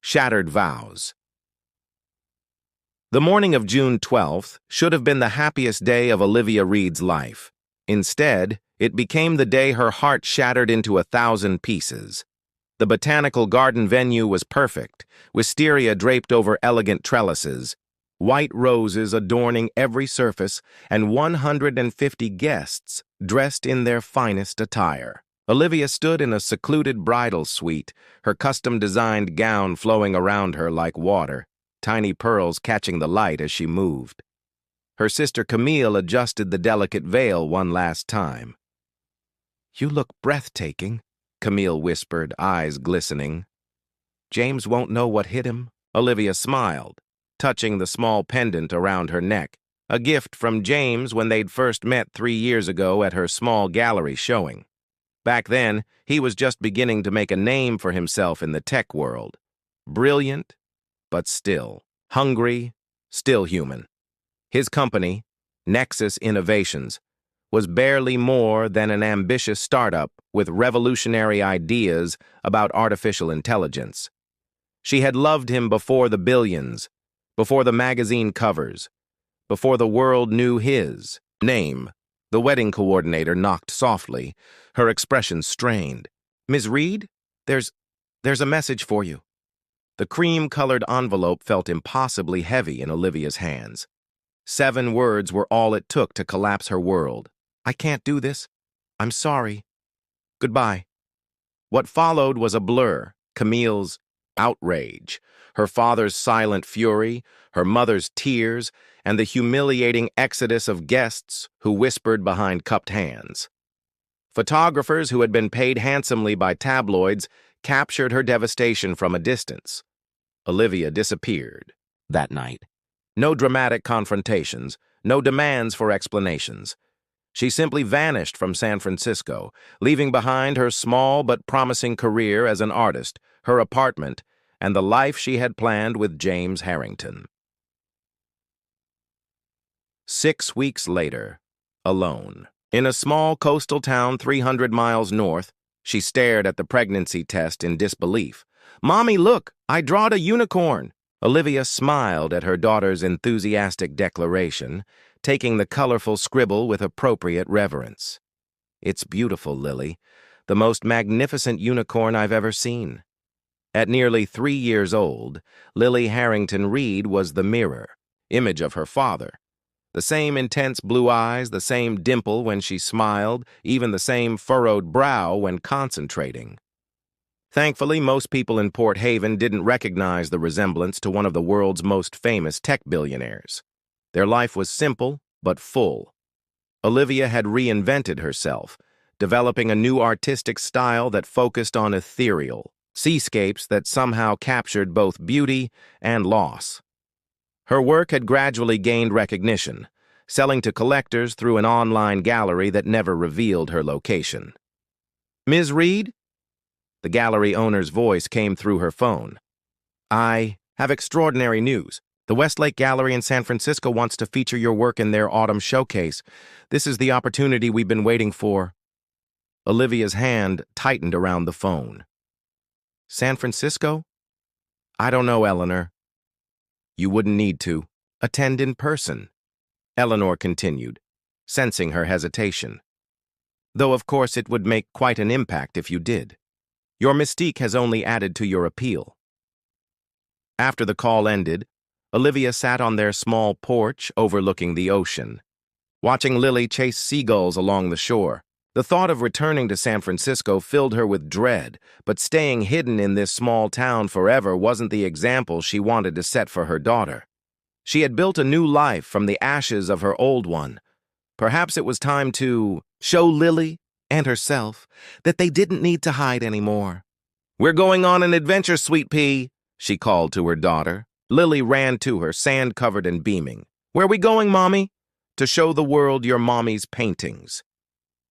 Shattered Vows. The morning of June 12th should have been the happiest day of Olivia Reed's life. Instead, it became the day her heart shattered into 1,000 pieces. The botanical garden venue was perfect, wisteria draped over elegant trellises, white roses adorning every surface, and 150 guests dressed in their finest attire. Olivia stood in a secluded bridal suite, her custom-designed gown flowing around her like water, tiny pearls catching the light as she moved. Her sister Camille adjusted the delicate veil one last time. "You look breathtaking," Camille whispered, eyes glistening. "James won't know what hit him." Olivia smiled, touching the small pendant around her neck, a gift from James when they'd first met 3 years ago at her small gallery showing. Back then, he was just beginning to make a name for himself in the tech world. Brilliant, but still. Hungry, still human. His company, Nexus Innovations, was barely more than an ambitious startup with revolutionary ideas about artificial intelligence. She had loved him before the billions, before the magazine covers, before the world knew his name. The wedding coordinator knocked softly, her expression strained. "Ms. Reed, there's a message for you." The cream-colored envelope felt impossibly heavy in Olivia's hands. 7 words were all it took to collapse her world. "I can't do this. I'm sorry. Goodbye." What followed was a blur: Camille's outrage, her father's silent fury, her mother's tears, and the humiliating exodus of guests who whispered behind cupped hands. Photographers who had been paid handsomely by tabloids captured her devastation from a distance. Olivia disappeared that night. No dramatic confrontations, no demands for explanations. She simply vanished from San Francisco, leaving behind her small but promising career as an artist, her apartment, and the life she had planned with James Harrington. 6 weeks later, alone. In a small coastal town 300 miles north, she stared at the pregnancy test in disbelief. "Mommy, look, I drawed a unicorn." Olivia smiled at her daughter's enthusiastic declaration, taking the colorful scribble with appropriate reverence. "It's beautiful, Lily. The most magnificent unicorn I've ever seen." At nearly 3 years old, Lily Harrington Reed was the mirror image of her father. The same intense blue eyes, the same dimple when she smiled, even the same furrowed brow when concentrating. Thankfully, most people in Port Haven didn't recognize the resemblance to one of the world's most famous tech billionaires. Their life was simple, but full. Olivia had reinvented herself, developing a new artistic style that focused on ethereal seascapes that somehow captured both beauty and loss. Her work had gradually gained recognition, selling to collectors through an online gallery that never revealed her location. "Ms. Reed?" The gallery owner's voice came through her phone. "I have extraordinary news. The Westlake Gallery in San Francisco wants to feature your work in their autumn showcase. This is the opportunity we've been waiting for." Olivia's hand tightened around the phone. "San Francisco? I don't know, Eleanor." "You wouldn't need to. Attend in person," Eleanor continued, sensing her hesitation. "Though, of course, it would make quite an impact if you did. Your mystique has only added to your appeal." After the call ended, Olivia sat on their small porch overlooking the ocean, watching Lily chase seagulls along the shore. The thought of returning to San Francisco filled her with dread, but staying hidden in this small town forever wasn't the example she wanted to set for her daughter. She had built a new life from the ashes of her old one. Perhaps it was time to show Lily and herself that they didn't need to hide anymore. "We're going on an adventure, sweet pea," she called to her daughter. Lily ran to her, sand-covered and beaming. "Where are we going, Mommy?" "To show the world your mommy's paintings.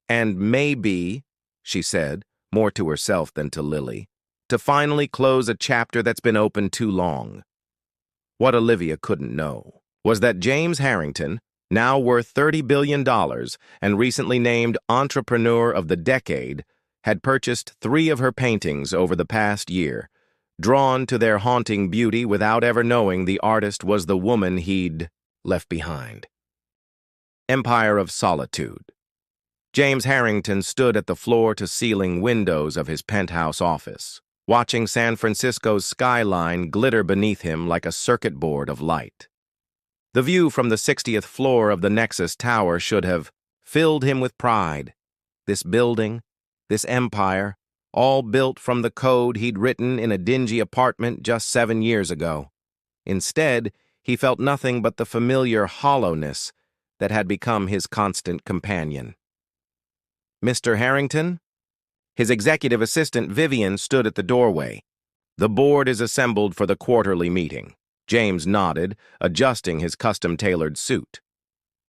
And maybe," she said, more to herself than to Lily, "to finally close a chapter that's been open too long." What Olivia couldn't know was that James Harrington, now worth $30 billion and recently named Entrepreneur of the Decade, had purchased 3 of her paintings over the past year, drawn to their haunting beauty without ever knowing the artist was the woman he'd left behind. Empire of Solitude. James Harrington stood at the floor-to-ceiling windows of his penthouse office, watching San Francisco's skyline glitter beneath him like a circuit board of light. The view from the 60th floor of the Nexus Tower should have filled him with pride. This building, this empire, all built from the code he'd written in a dingy apartment just 7 years ago. Instead, he felt nothing but the familiar hollowness that had become his constant companion. Mr. Harrington? His executive assistant, Vivian, stood at the doorway. The board is assembled for the quarterly meeting. James nodded, adjusting his custom-tailored suit.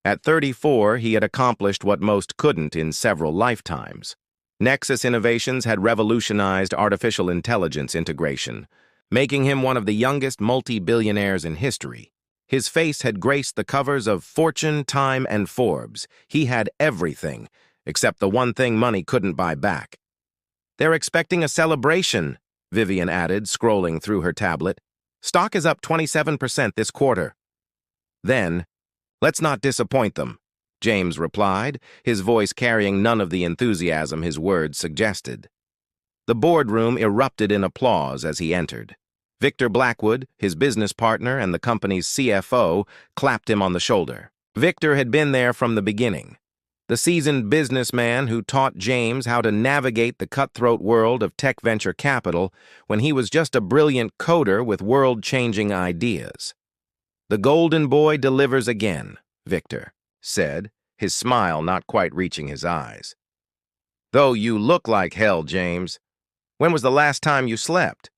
At 34, he had accomplished what most couldn't in several lifetimes. Nexus Innovations had revolutionized artificial intelligence integration, making him one of the youngest multi-billionaires in history. His face had graced the covers of Fortune, Time, and Forbes. He had everything, except the one thing money couldn't buy back. "They're expecting a celebration," Vivian added, scrolling through her tablet. "Stock is up 27% this quarter." "Then, let's not disappoint them," James replied, his voice carrying none of the enthusiasm his words suggested. The boardroom erupted in applause as he entered. Victor Blackwood, his business partner and the company's CFO, clapped him on the shoulder. Victor had been there from the beginning. The seasoned businessman who taught James how to navigate the cutthroat world of tech venture capital when he was just a brilliant coder with world-changing ideas. "The golden boy delivers again," Victor said, his smile not quite reaching his eyes. "Though you look like hell, James. When was the last time you slept?"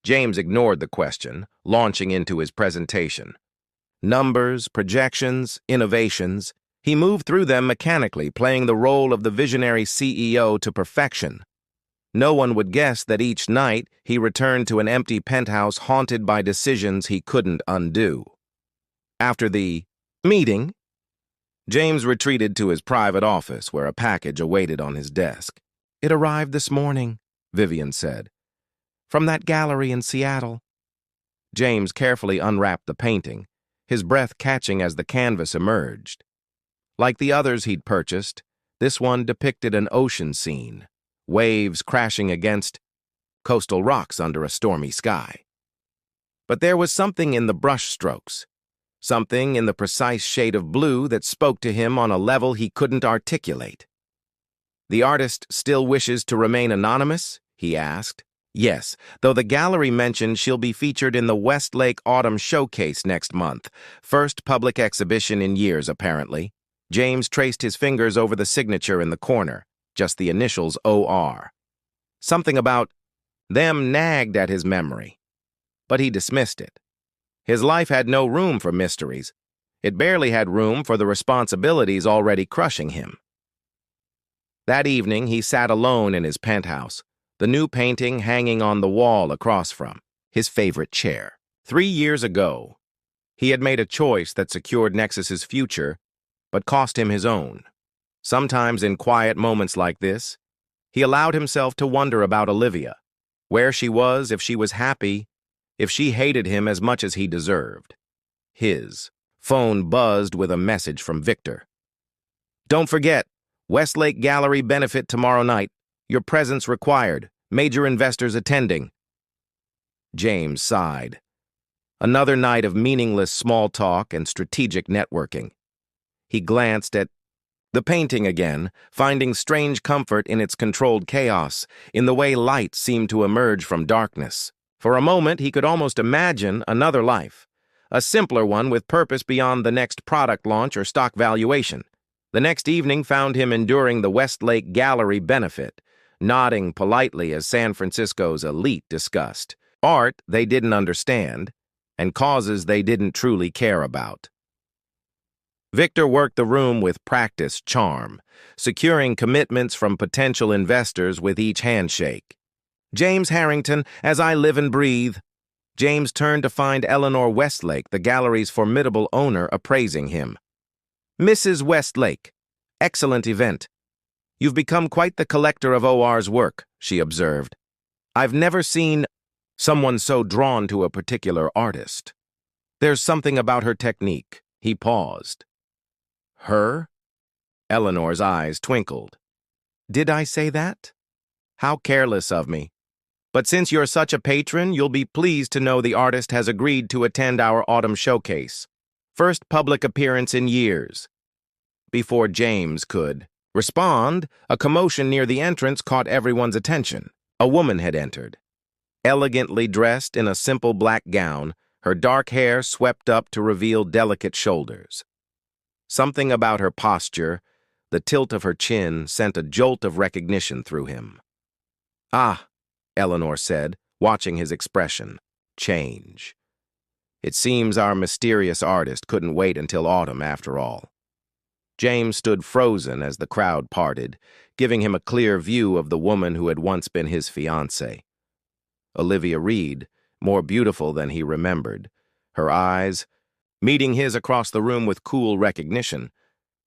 James ignored the question, launching into his presentation. Numbers, projections, innovations. He moved through them mechanically, playing the role of the visionary CEO to perfection. No one would guess that each night he returned to an empty penthouse haunted by decisions he couldn't undo. After the meeting, James retreated to his private office where a package awaited on his desk. "It arrived this morning," Vivian said, "from that gallery in Seattle." James carefully unwrapped the painting, his breath catching as the canvas emerged. Like the others he'd purchased, this one depicted an ocean scene, waves crashing against coastal rocks under a stormy sky. But there was something in the brushstrokes, something in the precise shade of blue that spoke to him on a level he couldn't articulate. "The artist still wishes to remain anonymous?" he asked. "Yes, though the gallery mentioned she'll be featured in the Westlake Autumn Showcase next month, first public exhibition in years, apparently." James traced his fingers over the signature in the corner, just the initials OR. Something about them nagged at his memory, but he dismissed it. His life had no room for mysteries. It barely had room for the responsibilities already crushing him. That evening, he sat alone in his penthouse, the new painting hanging on the wall across from his favorite chair. 3 years ago, he had made a choice that secured Nexus's future, but cost him his own. Sometimes in quiet moments like this, he allowed himself to wonder about Olivia, where she was, if she was happy, if she hated him as much as he deserved. His phone buzzed with a message from Victor. "Don't forget, Westlake Gallery benefit tomorrow night. Your presence required. Major investors attending." James sighed. Another night of meaningless small talk and strategic networking. He glanced at the painting again, finding strange comfort in its controlled chaos, in the way light seemed to emerge from darkness. For a moment, he could almost imagine another life, a simpler one with purpose beyond the next product launch or stock valuation. The next evening found him enduring the Westlake Gallery benefit, nodding politely as San Francisco's elite discussed art they didn't understand and causes they didn't truly care about. Victor worked the room with practiced charm, securing commitments from potential investors with each handshake. "James Harrington, as I live and breathe." James turned to find Eleanor Westlake, the gallery's formidable owner, appraising him. "Mrs. Westlake, excellent event. You've become quite the collector of OR's work," she observed. "I've never seen Someone so drawn to a particular artist. There's something about her technique. He paused. Her? Eleanor's eyes twinkled. Did I say that? How careless of me. But since you're such a patron, you'll be pleased to know the artist has agreed to attend our autumn showcase. First public appearance in years. Before James could respond, a commotion near the entrance caught everyone's attention. A woman had entered. Elegantly dressed in a simple black gown, her dark hair swept up to reveal delicate shoulders. Something about her posture, the tilt of her chin, sent a jolt of recognition through him. Ah, Eleanor said, watching his expression change. It seems our mysterious artist couldn't wait until autumn after all. James stood frozen as the crowd parted, giving him a clear view of the woman who had once been his fiancée. Olivia Reed, more beautiful than he remembered, her eyes meeting his across the room with cool recognition,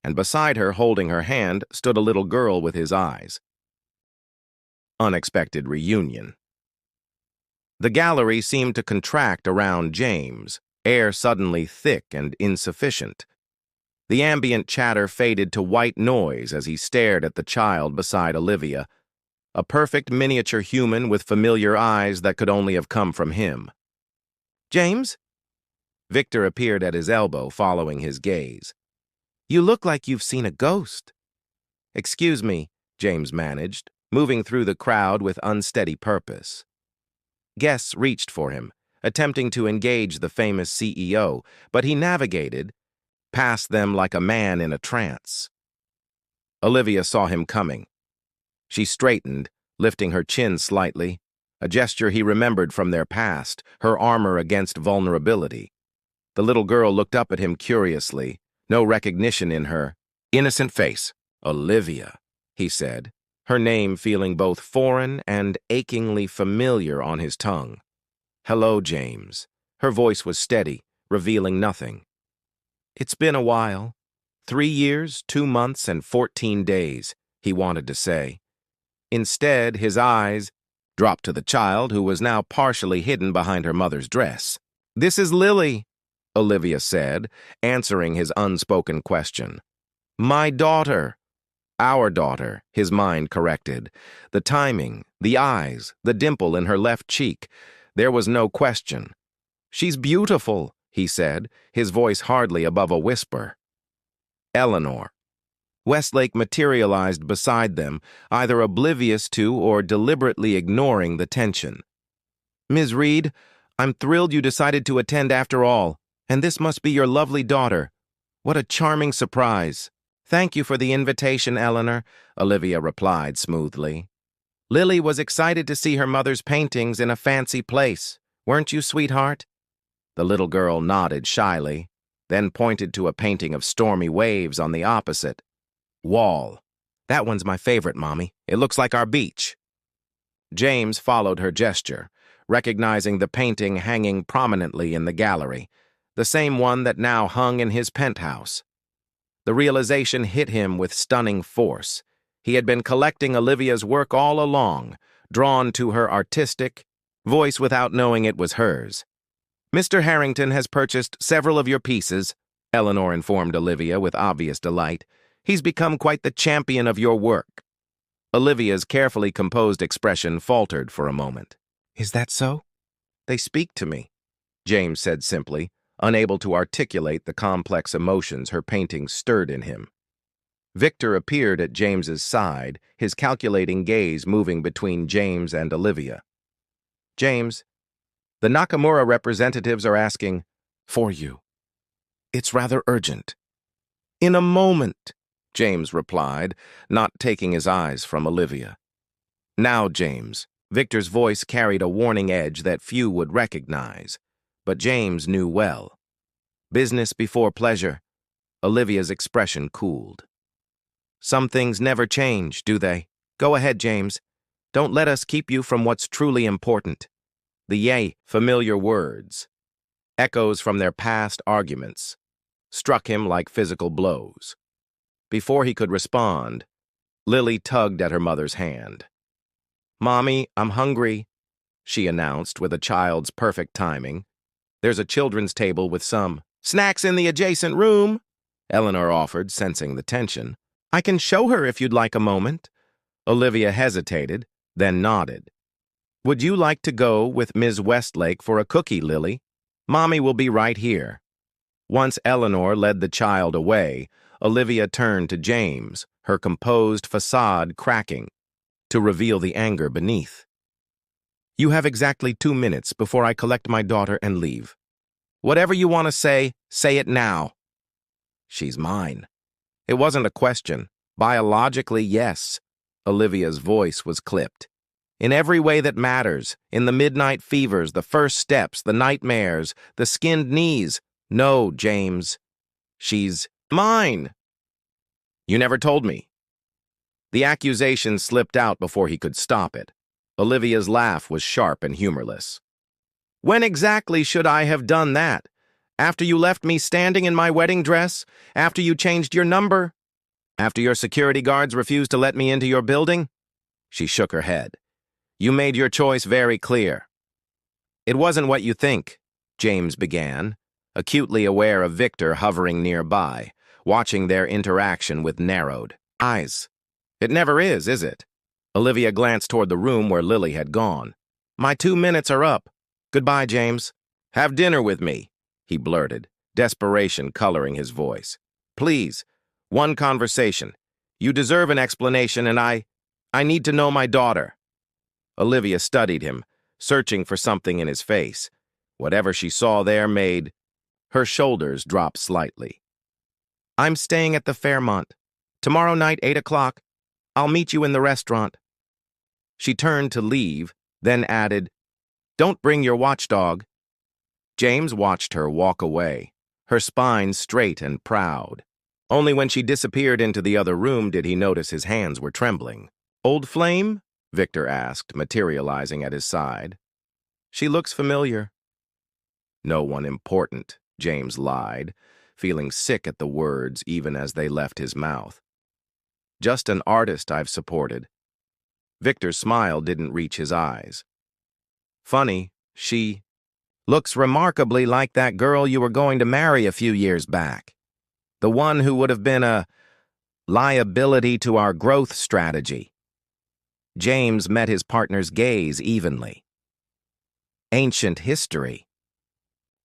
and beside her, holding her hand, stood a little girl with his eyes. Unexpected reunion. The gallery seemed to contract around James, air suddenly thick and insufficient. The ambient chatter faded to white noise as he stared at the child beside Olivia, a perfect miniature human with familiar eyes that could only have come from him. James? Victor appeared at his elbow, following his gaze. You look like you've seen a ghost. Excuse me, James managed, moving through the crowd with unsteady purpose. Guests reached for him, attempting to engage the famous CEO, but he navigated past them like a man in a trance. Olivia saw him coming. She straightened, lifting her chin slightly, a gesture he remembered from their past, her armor against vulnerability. The little girl looked up at him curiously, no recognition in her innocent face. Olivia, he said, her name feeling both foreign and achingly familiar on his tongue. Hello, James. Her voice was steady, revealing nothing. It's been a while. 3 years, 2 months, and 14 days, he wanted to say. Instead, his eyes dropped to the child, who was now partially hidden behind her mother's dress. This is Lily, Olivia said, answering his unspoken question. My daughter. Our daughter, his mind corrected. The timing, the eyes, the dimple in her left cheek. There was no question. She's beautiful, he said, his voice hardly above a whisper. Eleanor. Westlake materialized beside them, either oblivious to or deliberately ignoring the tension. Ms. Reed, I'm thrilled you decided to attend after all, and this must be your lovely daughter. What a charming surprise. Thank you for the invitation, Eleanor, Olivia replied smoothly. Lily was excited to see her mother's paintings in a fancy place. Weren't you, sweetheart? The little girl nodded shyly, then pointed to a painting of stormy waves on the opposite wall. That one's my favorite, Mommy. It looks like our beach. James followed her gesture, recognizing the painting hanging prominently in the gallery, the same one that now hung in his penthouse. The realization hit him with stunning force. He had been collecting Olivia's work all along, drawn to her artistic voice without knowing it was hers. Mr. Harrington has purchased several of your pieces, Eleanor informed Olivia with obvious delight. He's become quite the champion of your work. Olivia's carefully composed expression faltered for a moment. Is that so? They speak to me, James said simply, unable to articulate the complex emotions her paintings stirred in him. Victor appeared at James's side, his calculating gaze moving between James and Olivia. James, the Nakamura representatives are asking for you. It's rather urgent. In a moment, James replied, not taking his eyes from Olivia. Now, James, Victor's voice carried a warning edge that few would recognize, but James knew well. Business before pleasure. Olivia's expression cooled. Some things never change, do they? Go ahead, James. Don't let us keep you from what's truly important. The familiar words, echoes from their past arguments, struck him like physical blows. Before he could respond, Lily tugged at her mother's hand. Mommy, I'm hungry. she announced with a child's perfect timing. There's a children's table with some snacks in the adjacent room, Eleanor offered, sensing the tension. I can show her if you'd like a moment. Olivia hesitated, then nodded. Would you like to go with Ms. Westlake for a cookie, Lily? Mommy will be right here. Once Eleanor led the child away, Olivia turned to James, her composed facade cracking, to reveal the anger beneath. You have exactly 2 minutes before I collect my daughter and leave. Whatever you want to say it now. She's mine. It wasn't a question. Biologically, yes. Olivia's voice was clipped. In every way that matters, in the midnight fevers, the first steps, the nightmares, the skinned knees. No, James. She's mine. You never told me. The accusation slipped out before he could stop it. Olivia's laugh was sharp and humorless. When exactly should I have done that? After you left me standing in my wedding dress? After you changed your number? After your security guards refused to let me into your building? She shook her head. You made your choice very clear. It wasn't what you think, James began, acutely aware of Victor hovering nearby, watching their interaction with narrowed eyes. It never is it? Olivia glanced toward the room where Lily had gone. My 2 minutes are up. Goodbye, James. Have dinner with me, he blurted, desperation coloring his voice. Please, one conversation. You deserve an explanation, and I need to know my daughter. Olivia studied him, searching for something in his face. Whatever she saw there made her shoulders drop slightly. I'm staying at the Fairmont. Tomorrow night, 8 o'clock. I'll meet you in the restaurant. She turned to leave, then added, Don't bring your watchdog. James watched her walk away, her spine straight and proud. Only when she disappeared into the other room did he notice his hands were trembling. Old flame? Victor asked, materializing at his side. She looks familiar. No one important, James lied, feeling sick at the words even as they left his mouth. Just an artist I've supported. Victor's smile didn't reach his eyes. Funny, she looks remarkably like that girl you were going to marry a few years back. The one who would have been a liability to our growth strategy. James met his partner's gaze evenly. Ancient history.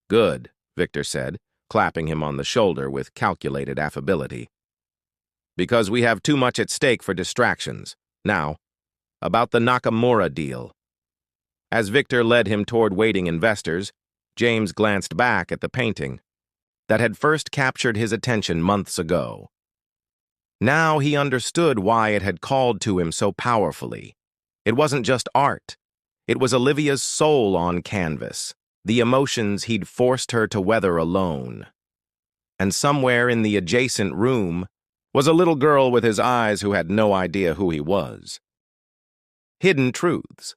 Good, Victor said, clapping him on the shoulder with calculated affability. Because we have too much at stake for distractions. Now, about the Nakamura deal. As Victor led him toward waiting investors, James glanced back at the painting that had first captured his attention months ago. Now he understood why it had called to him so powerfully. It wasn't just art. It was Olivia's soul on canvas, the emotions he'd forced her to weather alone. And somewhere in the adjacent room was a little girl with his eyes who had no idea who he was. Hidden truths.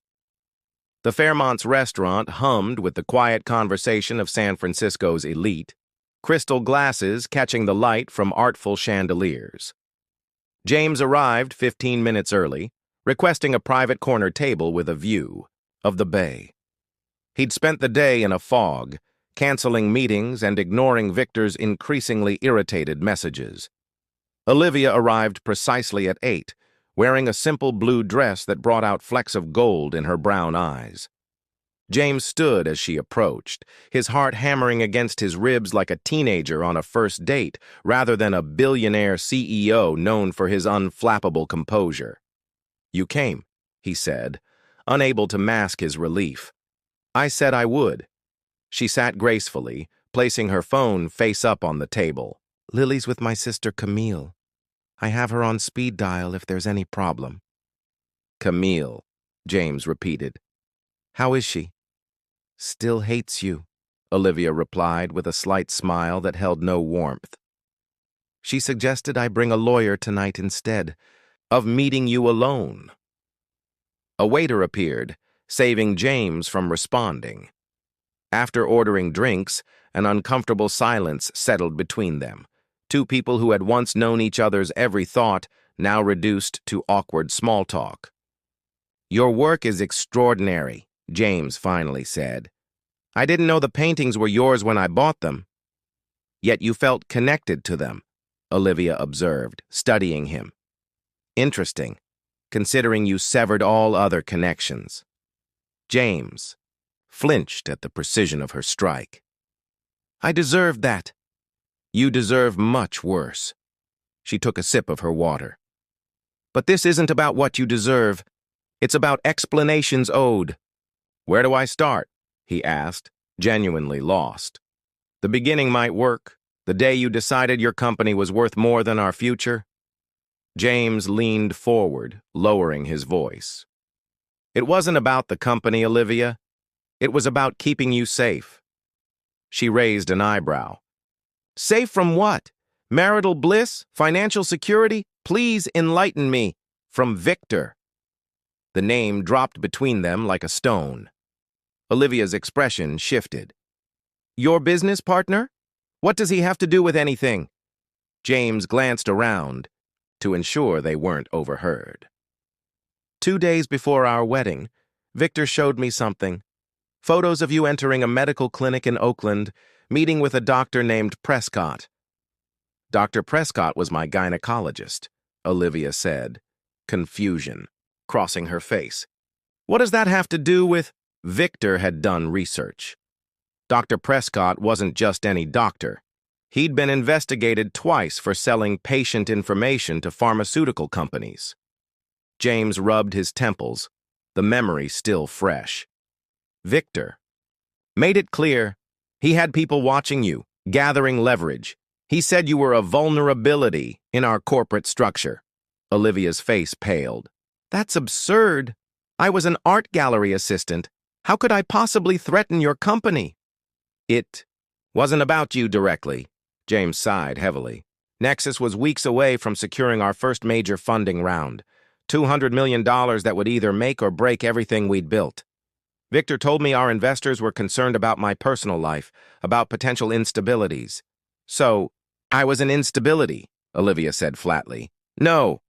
The Fairmont's restaurant hummed with the quiet conversation of San Francisco's elite, crystal glasses catching the light from artful chandeliers. James arrived 15 minutes early, requesting a private corner table with a view of the bay. He'd spent the day in a fog, canceling meetings and ignoring Victor's increasingly irritated messages. Olivia arrived precisely at 8, wearing a simple blue dress that brought out flecks of gold in her brown eyes. James stood as she approached, his heart hammering against his ribs like a teenager on a first date, rather than a billionaire CEO known for his unflappable composure. You came, he said, unable to mask his relief. I said I would. She sat gracefully, placing her phone face up on the table. Lily's with my sister Camille. I have her on speed dial if there's any problem. Camille, James repeated. How is she? Still hates you, Olivia replied with a slight smile that held no warmth. She suggested I bring a lawyer tonight instead of meeting you alone. A waiter appeared, saving James from responding. After ordering drinks, an uncomfortable silence settled between them. Two people who had once known each other's every thought, now reduced to awkward small talk. Your work is extraordinary, James finally said. I didn't know the paintings were yours when I bought them. Yet you felt connected to them, Olivia observed, studying him. Interesting, considering you severed all other connections. James flinched at the precision of her strike. I deserved that. You deserve much worse. She took a sip of her water. But this isn't about what you deserve. It's about explanations owed. Where do I start? He asked, genuinely lost. The beginning might work. The day you decided your company was worth more than our future. James leaned forward, lowering his voice. It wasn't about the company, Olivia. It was about keeping you safe. She raised an eyebrow. Safe from what? Marital bliss? Financial security? Please enlighten me. From Victor. The name dropped between them like a stone. Olivia's expression shifted. Your business partner? What does he have to do with anything? James glanced around to ensure they weren't overheard. 2 days before our wedding, Victor showed me something. Photos of you entering a medical clinic in Oakland, meeting with a doctor named Prescott. Dr. Prescott was my gynecologist, Olivia said, confusion crossing her face. What does that have to do with? Victor had done research. Dr. Prescott wasn't just any doctor. He'd been investigated twice for selling patient information to pharmaceutical companies. James rubbed his temples, the memory still fresh. Victor made it clear he had people watching you, gathering leverage. He said you were a vulnerability in our corporate structure. Olivia's face paled. That's absurd. I was an art gallery assistant. How could I possibly threaten your company? It wasn't about you directly. James sighed heavily. Nexus was weeks away from securing our first major funding round. $200 million that would either make or break everything we'd built. Victor told me our investors were concerned about my personal life, about potential instabilities. So, I was an instability, Olivia said flatly. No,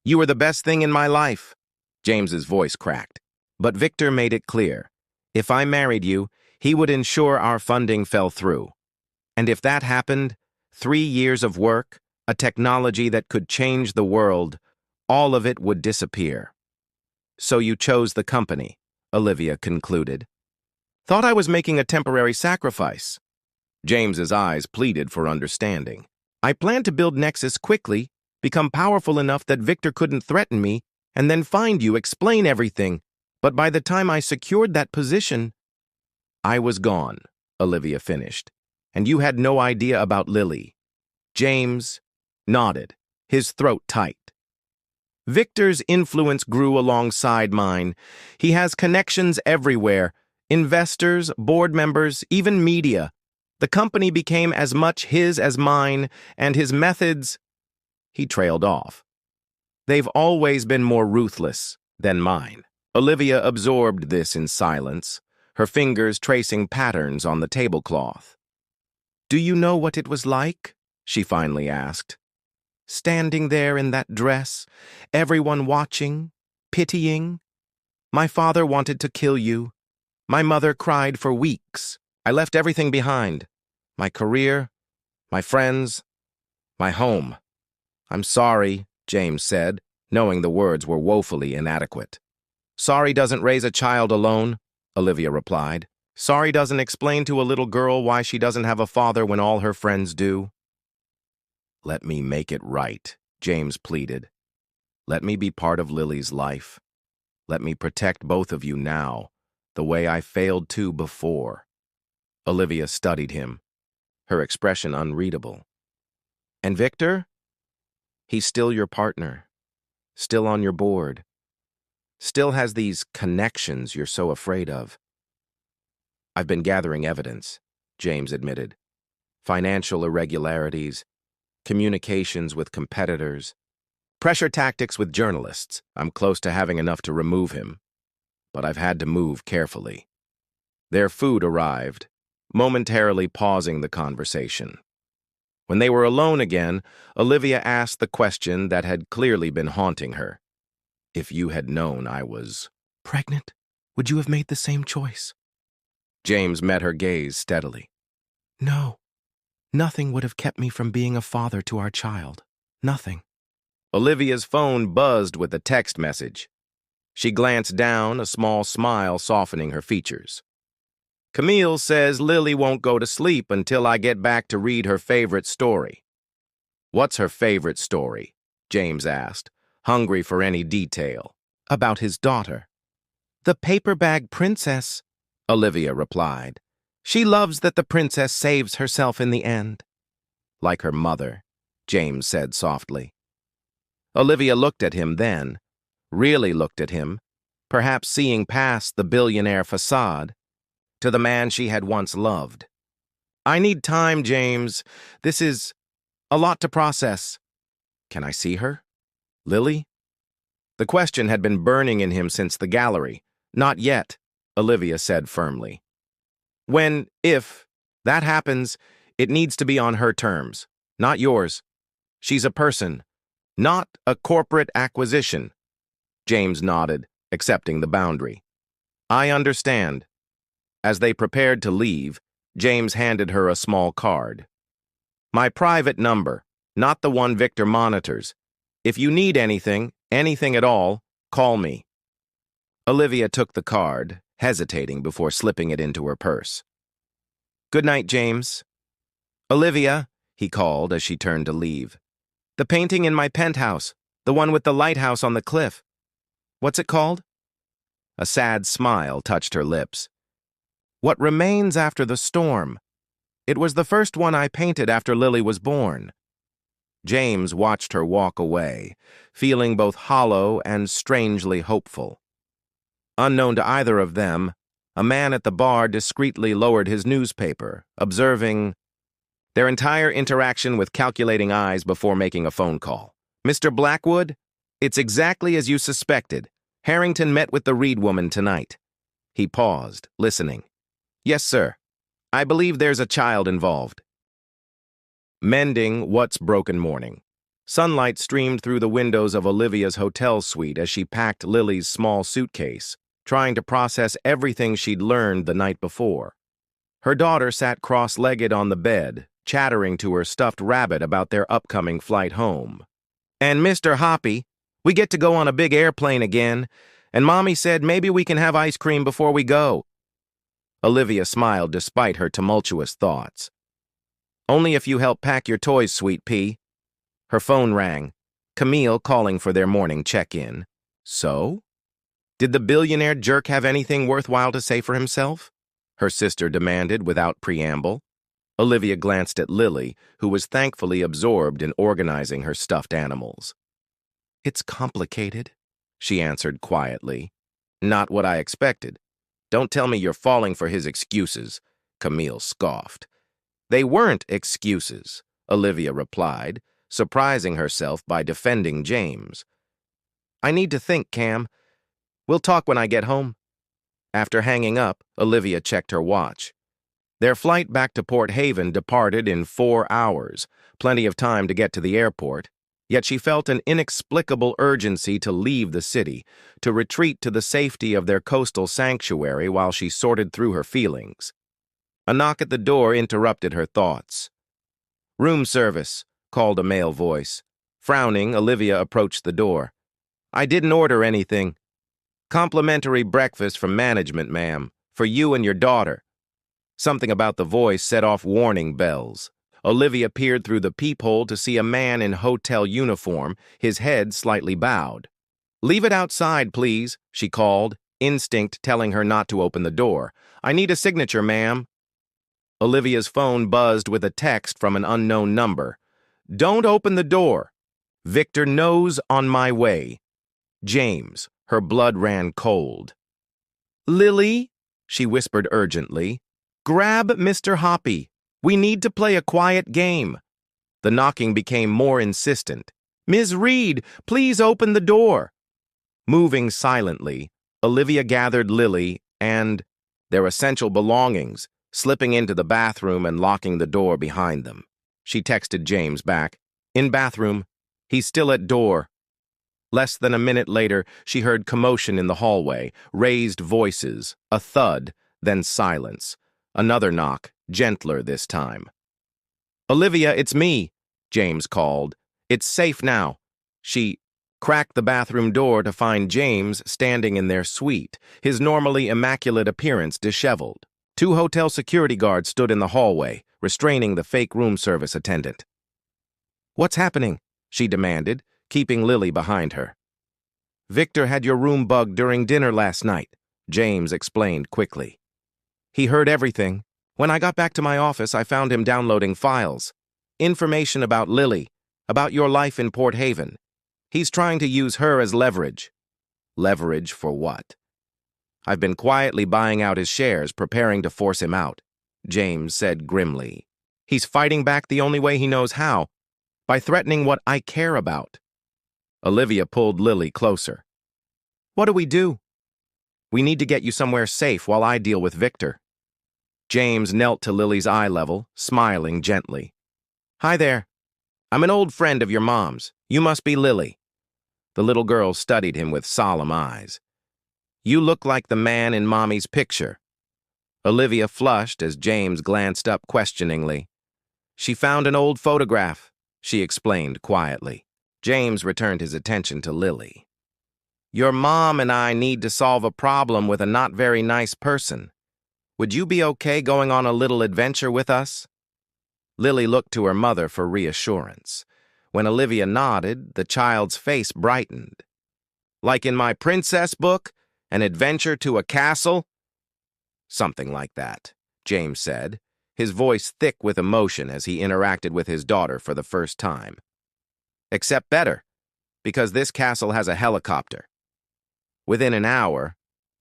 you were the best thing in my life. James's voice cracked. But Victor made it clear. If I married you, he would ensure our funding fell through. And if that happened, 3 years of work, a technology that could change the world, all of it would disappear. So you chose the company, Olivia concluded. Thought I was making a temporary sacrifice. James's eyes pleaded for understanding. I planned to build Nexus quickly, become powerful enough that Victor couldn't threaten me, and then find you, explain everything. But by the time I secured that position, I was gone, Olivia finished. And you had no idea about Lily. James nodded, his throat tight. Victor's influence grew alongside mine. He has connections everywhere. Investors, board members, even media. The company became as much his as mine, and his methods... He trailed off. They've always been more ruthless than mine. Olivia absorbed this in silence, her fingers tracing patterns on the tablecloth. Do you know what it was like? She finally asked. Standing there in that dress, everyone watching, pitying. My father wanted to kill you. My mother cried for weeks. I left everything behind. My career, my friends, my home. I'm sorry, James said, knowing the words were woefully inadequate. Sorry doesn't raise a child alone, Olivia replied. Sorry doesn't explain to a little girl why she doesn't have a father when all her friends do. Let me make it right, James pleaded. Let me be part of Lily's life. Let me protect both of you now, the way I failed to before. Olivia studied him, her expression unreadable. And Victor? He's still your partner, still on your board, still has these connections you're so afraid of. I've been gathering evidence, James admitted. Financial irregularities, communications with competitors, pressure tactics with journalists. I'm close to having enough to remove him, but I've had to move carefully. Their food arrived, momentarily pausing the conversation. When they were alone again, Olivia asked the question that had clearly been haunting her. If you had known I was pregnant? would you have made the same choice? James met her gaze steadily. No, nothing would have kept me from being a father to our child. Nothing. Olivia's phone buzzed with a text message. She glanced down, a small smile softening her features. Camille says Lily won't go to sleep until I get back to read her favorite story. What's her favorite story? James asked, hungry for any detail. About his daughter. The paper bag princess, Olivia replied. She loves that the princess saves herself in the end. Like her mother, James said softly. Olivia looked at him then, really looked at him, perhaps seeing past the billionaire facade, to the man she had once loved. I need time, James. This is a lot to process. Can I see her? Lily? The question had been burning in him since the gallery. Not yet, Olivia said firmly. If that happens, it needs to be on her terms, not yours. She's a person, not a corporate acquisition. James nodded, accepting the boundary. I understand. As they prepared to leave, James handed her a small card. My private number, not the one Victor monitors. If you need anything at all, call me. Olivia took the card, hesitating before slipping it into her purse. Good night, James. Olivia, he called as she turned to leave. The painting in my penthouse, the one with the lighthouse on the cliff. What's it called? A sad smile touched her lips. What remains after the storm. It was the first one I painted after Lily was born. James watched her walk away, feeling both hollow and strangely hopeful. Unknown to either of them, a man at the bar discreetly lowered his newspaper, observing their entire interaction with calculating eyes before making a phone call. Mr. Blackwood, it's exactly as you suspected. Harrington met with the Reed woman tonight. He paused, listening. Yes, sir. I believe there's a child involved. Mending what's broken morning. Sunlight streamed through the windows of Olivia's hotel suite as she packed Lily's small suitcase, trying to process everything she'd learned the night before. Her daughter sat cross-legged on the bed, chattering to her stuffed rabbit about their upcoming flight home. And Mr. Hoppy, we get to go on a big airplane again, and Mommy said maybe we can have ice cream before we go. Olivia smiled despite her tumultuous thoughts. Only if you help pack your toys, sweet pea. Her phone rang, Camille calling for their morning check-in. So? Did the billionaire jerk have anything worthwhile to say for himself? Her sister demanded without preamble. Olivia glanced at Lily, who was thankfully absorbed in organizing her stuffed animals. It's complicated, she answered quietly. Not what I expected. Don't tell me you're falling for his excuses, Camille scoffed. They weren't excuses, Olivia replied, surprising herself by defending James. I need to think, Cam. We'll talk when I get home. After hanging up, Olivia checked her watch. Their flight back to Port Haven departed in 4 hours, plenty of time to get to the airport, yet she felt an inexplicable urgency to leave the city, to retreat to the safety of their coastal sanctuary while she sorted through her feelings. A knock at the door interrupted her thoughts. Room service, called a male voice. Frowning, Olivia approached the door. I didn't order anything. Complimentary breakfast from management, ma'am, for you and your daughter. Something about the voice set off warning bells. Olivia peered through the peephole to see a man in hotel uniform, his head slightly bowed. Leave it outside, please, she called, instinct telling her not to open the door. I need a signature, ma'am. Olivia's phone buzzed with a text from an unknown number. Don't open the door. Victor knows on my way. James. Her blood ran cold. Lily, she whispered urgently, grab Mr. Hoppy. We need to play a quiet game. The knocking became more insistent. Ms. Reed, please open the door. Moving silently, Olivia gathered Lily and their essential belongings, slipping into the bathroom and locking the door behind them. She texted James back. In bathroom. He's still at door. Less than a minute later, she heard commotion in the hallway, raised voices, a thud, then silence. Another knock, gentler this time. "Olivia, it's me," James called. "It's safe now." She cracked the bathroom door to find James standing in their suite, his normally immaculate appearance disheveled. Two hotel security guards stood in the hallway, restraining the fake room service attendant. "What's happening?" she demanded, keeping Lily behind her. "Victor had your room bugged during dinner last night," James explained quickly. "He heard everything. When I got back to my office, I found him downloading files. Information about Lily, about your life in Port Haven. He's trying to use her as leverage." "Leverage for what?" "I've been quietly buying out his shares, preparing to force him out," James said grimly. "He's fighting back the only way he knows how, by threatening what I care about." Olivia pulled Lily closer. "What do we do?" "We need to get you somewhere safe while I deal with Victor." James knelt to Lily's eye level, smiling gently. "Hi there. I'm an old friend of your mom's. You must be Lily." The little girl studied him with solemn eyes. "You look like the man in Mommy's picture." Olivia flushed as James glanced up questioningly. "She found an old photograph," she explained quietly. James returned his attention to Lily. "Your mom and I need to solve a problem with a not very nice person. Would you be okay going on a little adventure with us?" Lily looked to her mother for reassurance. When Olivia nodded, the child's face brightened. "Like in my princess book, An Adventure to a Castle?" "Something like that," James said, his voice thick with emotion as he interacted with his daughter for the first time. "Except better, because this castle has a helicopter." Within an hour,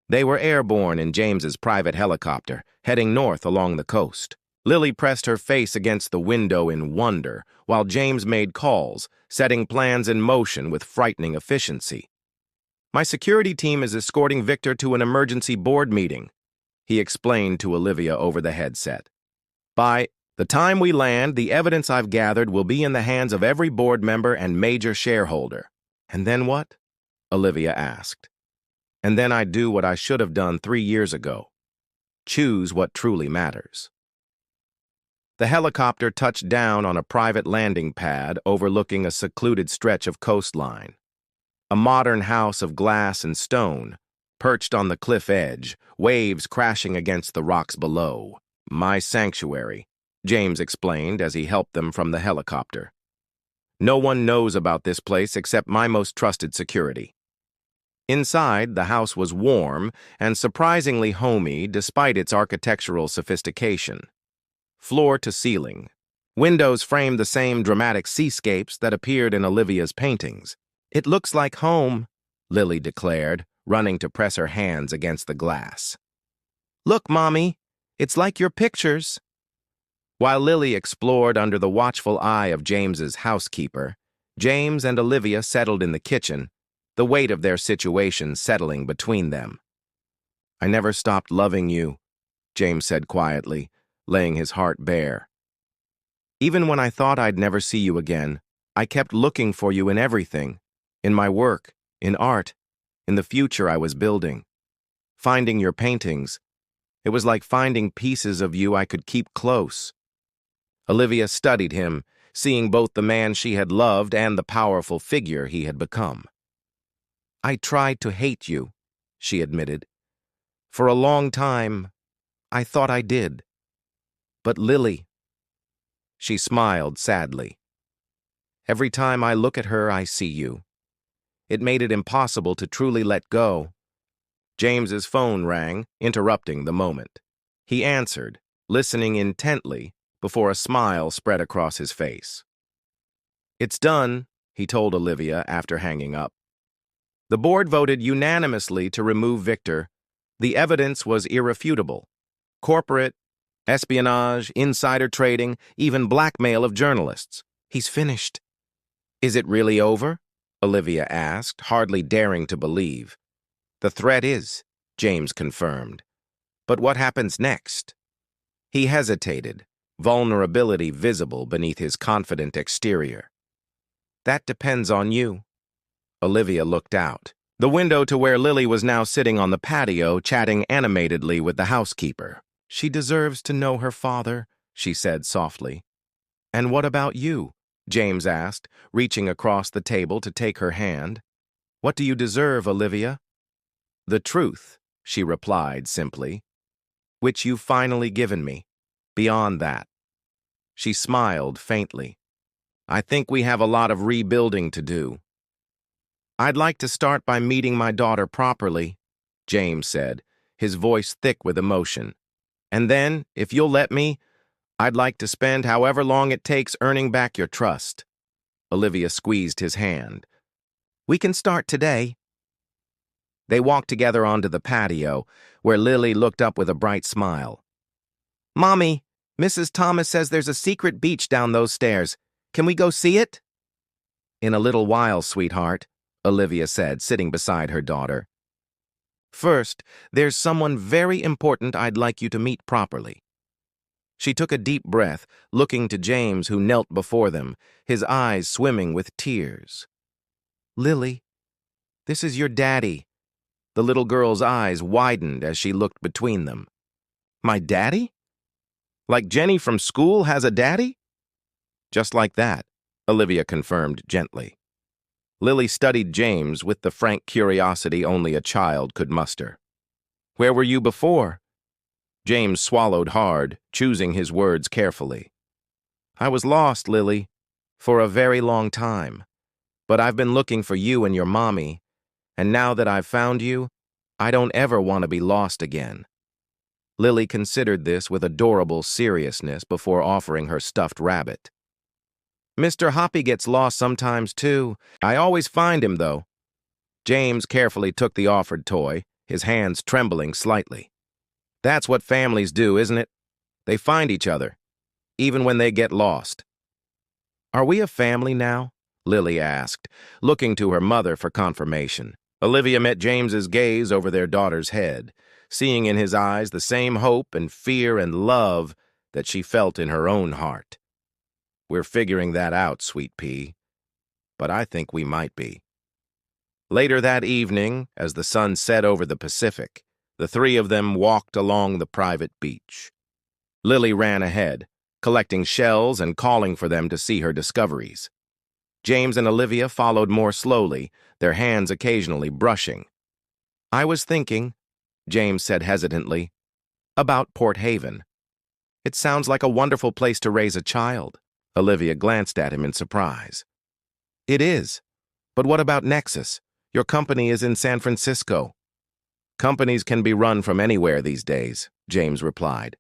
they were airborne in James's private helicopter, heading north along the coast. Lily pressed her face against the window in wonder, while James made calls, setting plans in motion with frightening efficiency. "My security team is escorting Victor to an emergency board meeting," he explained to Olivia over the headset. "By the time we land, the evidence I've gathered will be in the hands of every board member and major shareholder." "And then what?" Olivia asked. "And then I do what I should have done 3 years ago. Choose what truly matters." The helicopter touched down on a private landing pad overlooking a secluded stretch of coastline. A modern house of glass and stone, perched on the cliff edge, waves crashing against the rocks below. "My sanctuary," James explained as he helped them from the helicopter. "No one knows about this place except my most trusted security." Inside, the house was warm and surprisingly homey despite its architectural sophistication. Floor to ceiling, windows framed the same dramatic seascapes that appeared in Olivia's paintings. "It looks like home," Lily declared, running to press her hands against the glass. "Look, Mommy, it's like your pictures." While Lily explored under the watchful eye of James's housekeeper, James and Olivia settled in the kitchen, the weight of their situation settling between them. "I never stopped loving you," James said quietly, laying his heart bare. "Even when I thought I'd never see you again, I kept looking for you in everything, in my work, in art, in the future I was building. Finding your paintings, it was like finding pieces of you I could keep close." Olivia studied him, seeing both the man she had loved and the powerful figure he had become. "I tried to hate you," she admitted. "For a long time, I thought I did. But Lily—" She smiled sadly. "Every time I look at her, I see you. It made it impossible to truly let go." James's phone rang, interrupting the moment. He answered, listening intently, before a smile spread across his face. "It's done," he told Olivia after hanging up. "The board voted unanimously to remove Victor. The evidence was irrefutable. Corporate, espionage, insider trading, even blackmail of journalists. He's finished." "Is it really over?" Olivia asked, hardly daring to believe. "The threat is," James confirmed. "But what happens next?" He hesitated, vulnerability visible beneath his confident exterior. "That depends on you." Olivia looked out. The window to where Lily was now sitting on the patio, chatting animatedly with the housekeeper. "She deserves to know her father," she said softly. "And what about you?" James asked, reaching across the table to take her hand. "What do you deserve, Olivia?" "The truth," she replied simply, "which you've finally given me. Beyond that." She smiled faintly. "I think we have a lot of rebuilding to do." "I'd like to start by meeting my daughter properly," James said, his voice thick with emotion. "And then, if you'll let me, I'd like to spend however long it takes earning back your trust." Olivia squeezed his hand. "We can start today." They walked together onto the patio, where Lily looked up with a bright smile. "Mommy, Mrs. Thomas says there's a secret beach down those stairs. Can we go see it?" "In a little while, sweetheart," Olivia said, sitting beside her daughter. "First, there's someone very important I'd like you to meet properly." She took a deep breath, looking to James, who knelt before them, his eyes swimming with tears. "Lily, this is your daddy." The little girl's eyes widened as she looked between them. "My daddy? Like Jenny from school has a daddy?" "Just like that," Olivia confirmed gently. Lily studied James with the frank curiosity only a child could muster. "Where were you before?" James swallowed hard, choosing his words carefully. "I was lost, Lily, for a very long time. But I've been looking for you and your mommy, and now that I've found you, I don't ever want to be lost again." Lily considered this with adorable seriousness before offering her stuffed rabbit. "Mr. Hoppy gets lost sometimes, too. I always find him, though." James carefully took the offered toy, his hands trembling slightly. "That's what families do, isn't it? They find each other, even when they get lost." "Are we a family now?" Lily asked, looking to her mother for confirmation. Olivia met James's gaze over their daughter's head, seeing in his eyes the same hope and fear and love that she felt in her own heart. "We're figuring that out, sweet pea, but I think we might be." Later that evening, as the sun set over the Pacific, the three of them walked along the private beach. Lily ran ahead, collecting shells and calling for them to see her discoveries. James and Olivia followed more slowly, their hands occasionally brushing. "I was thinking," James said hesitantly, "about Port Haven. It sounds like a wonderful place to raise a child." Olivia glanced at him in surprise. "It is. But what about Nexus? Your company is in San Francisco." "Companies can be run from anywhere these days," James replied.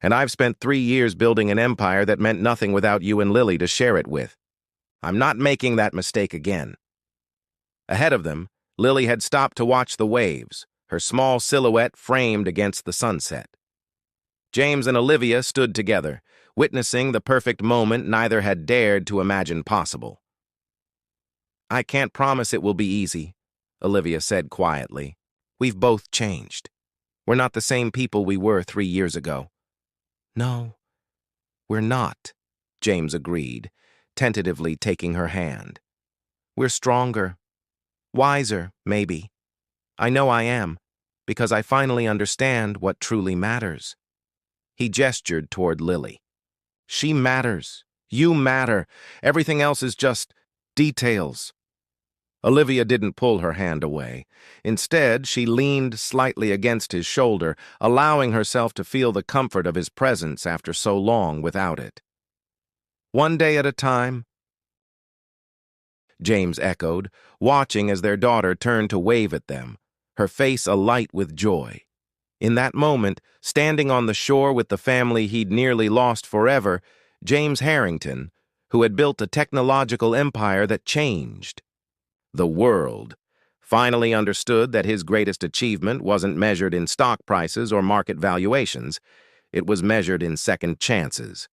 "And I've spent 3 years building an empire that meant nothing without you and Lily to share it with. I'm not making that mistake again." Ahead of them, Lily had stopped to watch the waves, her small silhouette framed against the sunset. James and Olivia stood together, witnessing the perfect moment neither had dared to imagine possible. "I can't promise it will be easy," Olivia said quietly. "We've both changed. We're not the same people we were 3 years ago." "No, we're not," James agreed, tentatively taking her hand. "We're stronger, wiser, maybe. I know I am, because I finally understand what truly matters." He gestured toward Lily. "She matters. You matter. Everything else is just details." Olivia didn't pull her hand away. Instead, she leaned slightly against his shoulder, allowing herself to feel the comfort of his presence after so long without it. "One day at a time," James echoed, watching as their daughter turned to wave at them, her face alight with joy. In that moment, standing on the shore with the family he'd nearly lost forever, James Harrington, who had built a technological empire that changed the world, finally understood that his greatest achievement wasn't measured in stock prices or market valuations. It was measured in second chances.